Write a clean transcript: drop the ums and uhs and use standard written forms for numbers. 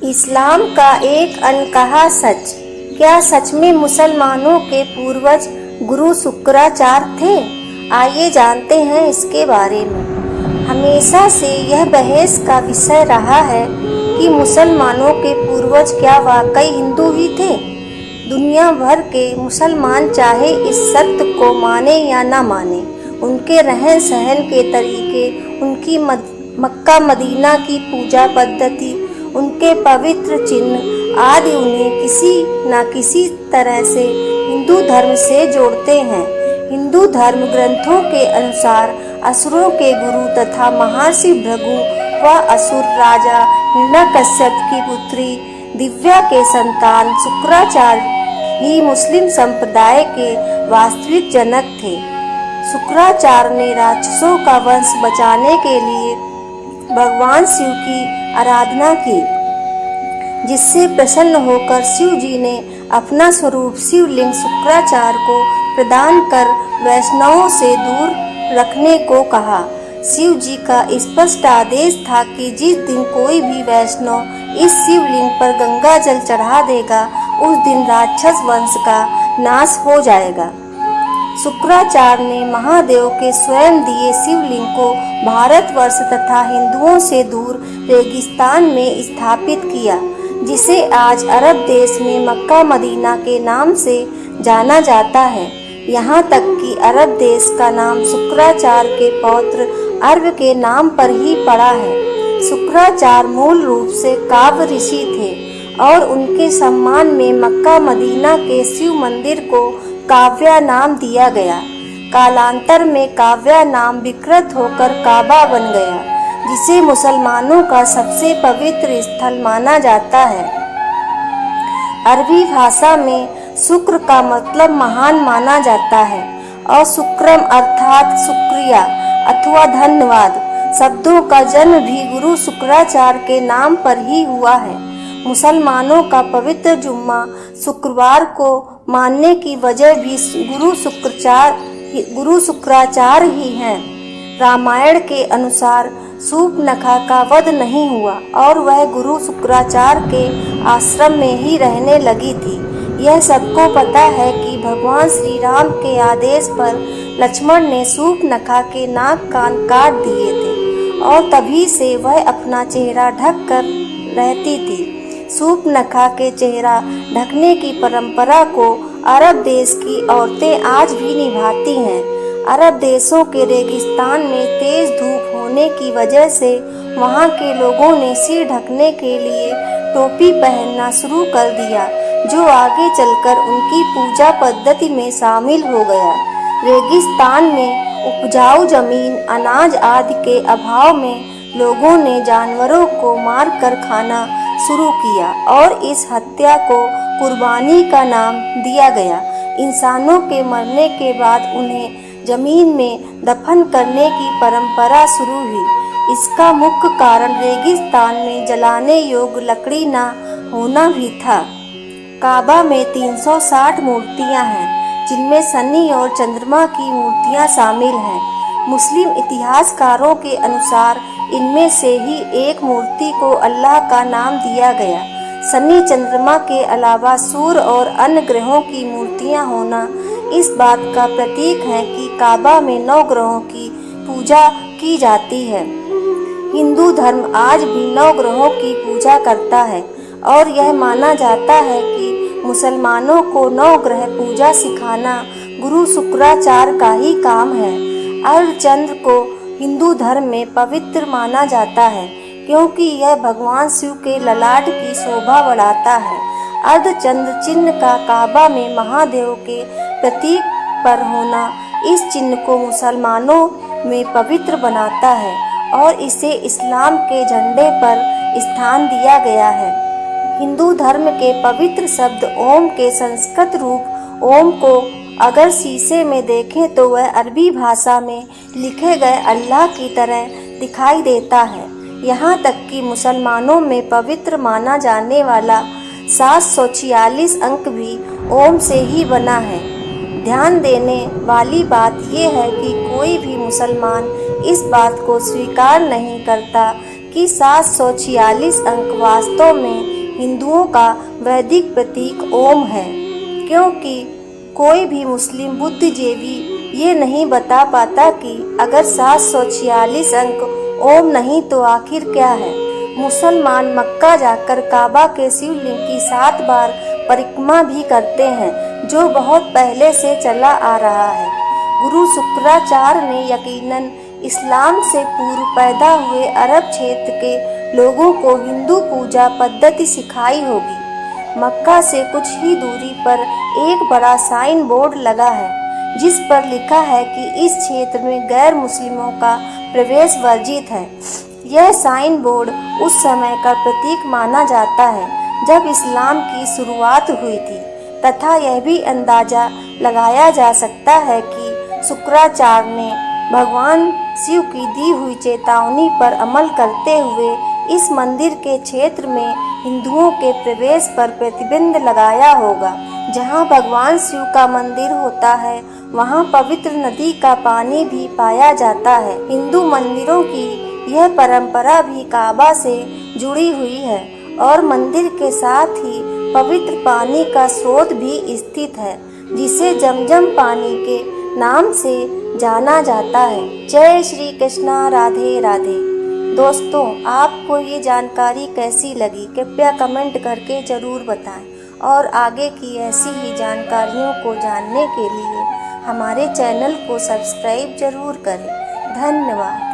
इस्लाम का एक अनकहा सच। क्या सच में मुसलमानों के पूर्वज गुरु शुक्राचार्य थे? आइए जानते हैं इसके बारे में। हमेशा से यह बहस का विषय रहा है कि मुसलमानों के पूर्वज क्या वाकई हिंदू ही थे। दुनिया भर के मुसलमान चाहे इस सत्य को माने या ना माने, उनके रहन सहन के तरीके, उनकी मक्का मदीना की पूजा पद्धति, उनके पवित्र चिन्ह आदि उन्हें किसी न किसी तरह से हिंदू धर्म से जोड़ते हैं। हिंदू धर्म ग्रंथों के अनुसार असुरों के गुरु तथा महर्षि भृगु व असुर राजा हिरण्यकश्यप की पुत्री दिव्या के संतान शुक्राचार्य ही मुस्लिम संप्रदाय के वास्तविक जनक थे। शुक्राचार्य ने राक्षसों का वंश बचाने के लिए भगवान शिव की आराधना की, जिससे प्रसन्न होकर शिव जी ने अपना स्वरूप शिवलिंग शुक्राचार्य को प्रदान कर वैष्णवों से दूर रखने को कहा। शिव जी का स्पष्ट आदेश था कि जिस दिन कोई भी वैष्णव इस शिवलिंग पर गंगा जल चढ़ा देगा, उस दिन राक्षस वंश का नाश हो जाएगा। शुक्राचार्य ने महादेव के स्वयं दिए शिवलिंग को भारतवर्ष तथा हिंदुओं से दूर रेगिस्तान में स्थापित किया, जिसे आज अरब देश में मक्का मदीना के नाम से जाना जाता है। यहाँ तक कि अरब देश का नाम शुक्राचार्य के पौत्र अर्व के नाम पर ही पड़ा है। शुक्राचार्य मूल रूप से काव्य ऋषि थे और उनके सम्मान में मक्का मदीना के शिव मंदिर को काव्या नाम दिया गया। कालांतर में काव्या नाम विकृत होकर काबा बन गया, जिसे मुसलमानों का सबसे पवित्र स्थल माना जाता है। अरबी भाषा में शुक्र का मतलब महान माना जाता है और शुक्रम अर्थात शुक्रिया अथवा धन्यवाद शब्दों का जन्म भी गुरु शुक्राचार्य के नाम पर ही हुआ है। मुसलमानों का पवित्र जुम्मा शुक्रवार को मानने की वजह भी गुरु शुक्राचार्य ही हैं। रामायण के अनुसार शूर्पणखा का वध नहीं हुआ और वह गुरु शुक्राचार्य के आश्रम में ही रहने लगी थी। यह सबको पता है कि भगवान श्री राम के आदेश पर लक्ष्मण ने शूर्पणखा के नाक कान काट दिए थे और तभी से वह अपना चेहरा ढक कर रहती थी। शूर्पणखा के चेहरा ढकने की परंपरा को अरब देश की औरतें आज भी निभाती हैं। अरब देशों के रेगिस्तान में तेज धूप होने की वजह से वहां के लोगों ने सिर ढकने के लिए टोपी पहनना शुरू कर दिया, जो आगे चलकर उनकी पूजा पद्धति में शामिल हो गया। रेगिस्तान में उपजाऊ जमीन, अनाज आदि के अभाव में लोगों ने जानवरों को मार कर खाना शुरू किया और इस हत्या को कुर्बानी का नाम दिया गया। इंसानों के मरने के बाद उन्हें जमीन में दफन करने की परंपरा शुरू हुई। इसका मुख्य कारण रेगिस्तान में जलाने योग्य लकड़ी न होना भी था। काबा में 360 मूर्तियां हैं, जिनमें शनि और चंद्रमा की मूर्तियां शामिल हैं। मुस्लिम इतिहासकारों के अनुसार इनमें से ही एक मूर्ति को अल्लाह का नाम दिया गया। शनि चंद्रमा के अलावा सूर्य और अन्य ग्रहों की मूर्तियां होना इस बात का प्रतीक है कि काबा में 9 ग्रहों की पूजा की जाती है। हिंदू धर्म आज भी 9 ग्रहों की पूजा करता है और यह माना जाता है कि मुसलमानों को 9 ग्रह पूजा सिखाना गुरु शुक्राचार्य का ही काम है। अर्धचंद्र को हिंदू धर्म में पवित्र माना जाता है, क्योंकि यह भगवान शिव के ललाट की शोभा बढ़ाता है। अर्धचंद्र चिन्ह का काबा में महादेव के प्रतीक पर होना इस चिन्ह को मुसलमानों में पवित्र बनाता है और इसे इस्लाम के झंडे पर स्थान दिया गया है। हिंदू धर्म के पवित्र शब्द ओम के संस्कृत रूप ओम को अगर शीशे में देखें तो वह अरबी भाषा में लिखे गए अल्लाह की तरह दिखाई देता है। यहाँ तक कि मुसलमानों में पवित्र माना जाने वाला 746 अंक भी ओम से ही बना है। ध्यान देने वाली बात यह है कि कोई भी मुसलमान इस बात को स्वीकार नहीं करता कि 746 अंक वास्तव में हिंदुओं का वैदिक प्रतीक ओम है, क्योंकि कोई भी मुस्लिम बुद्धिजीवी ये नहीं बता पाता कि अगर 746 अंक ओम नहीं तो आखिर क्या है। मुसलमान मक्का जाकर काबा के शिवलिंग की 7 बार परिक्रमा भी करते हैं, जो बहुत पहले से चला आ रहा है। गुरु शुक्राचार्य ने यकीनन इस्लाम से पूर्व पैदा हुए अरब क्षेत्र के लोगों को हिंदू पूजा पद्धति सिखाई होगी। मक्का से कुछ ही दूरी पर एक बड़ा साइन बोर्ड लगा है, जिस पर लिखा है कि इस क्षेत्र में गैर मुस्लिमों का प्रवेश वर्जित है। यह साइन बोर्ड उस समय का प्रतीक माना जाता है जब इस्लाम की शुरुआत हुई थी, तथा यह भी अंदाजा लगाया जा सकता है कि शुक्राचार्य ने भगवान शिव की दी हुई चेतावनी पर अमल करते हुए इस मंदिर के क्षेत्र में हिंदुओं के प्रवेश पर प्रतिबंध लगाया होगा। जहां भगवान शिव का मंदिर होता है, वहां पवित्र नदी का पानी भी पाया जाता है। हिंदू मंदिरों की यह परंपरा भी काबा से जुड़ी हुई है और मंदिर के साथ ही पवित्र पानी का स्रोत भी स्थित है, जिसे जमजम पानी के नाम से जाना जाता है। जय श्री कृष्णा, राधे राधे। दोस्तों, आपको ये जानकारी कैसी लगी कृपया कमेंट करके ज़रूर बताएं और आगे की ऐसी ही जानकारियों को जानने के लिए हमारे चैनल को सब्सक्राइब जरूर करें। धन्यवाद।